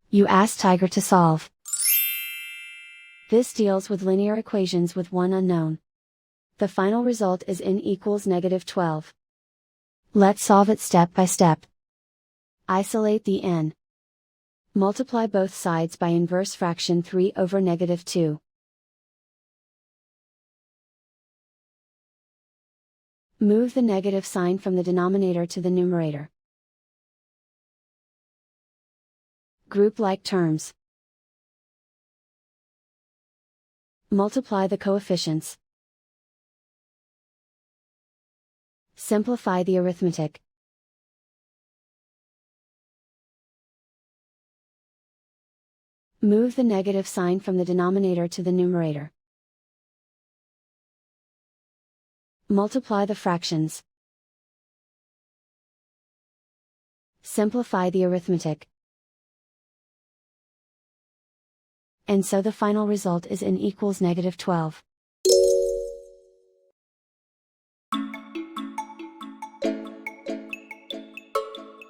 You ask Tiger to solve. This deals with linear equations with one unknown. The final result is n equals -12. Let's solve it step by step. Isolate the n. Multiply both sides by inverse fraction 3 over -2. Move the negative sign from the denominator to the numerator. Group like terms. Multiply the coefficients. Simplify the arithmetic. Move the negative sign from the denominator to the numerator. Multiply the fractions. Simplify the arithmetic. And so the final result is n equals -12.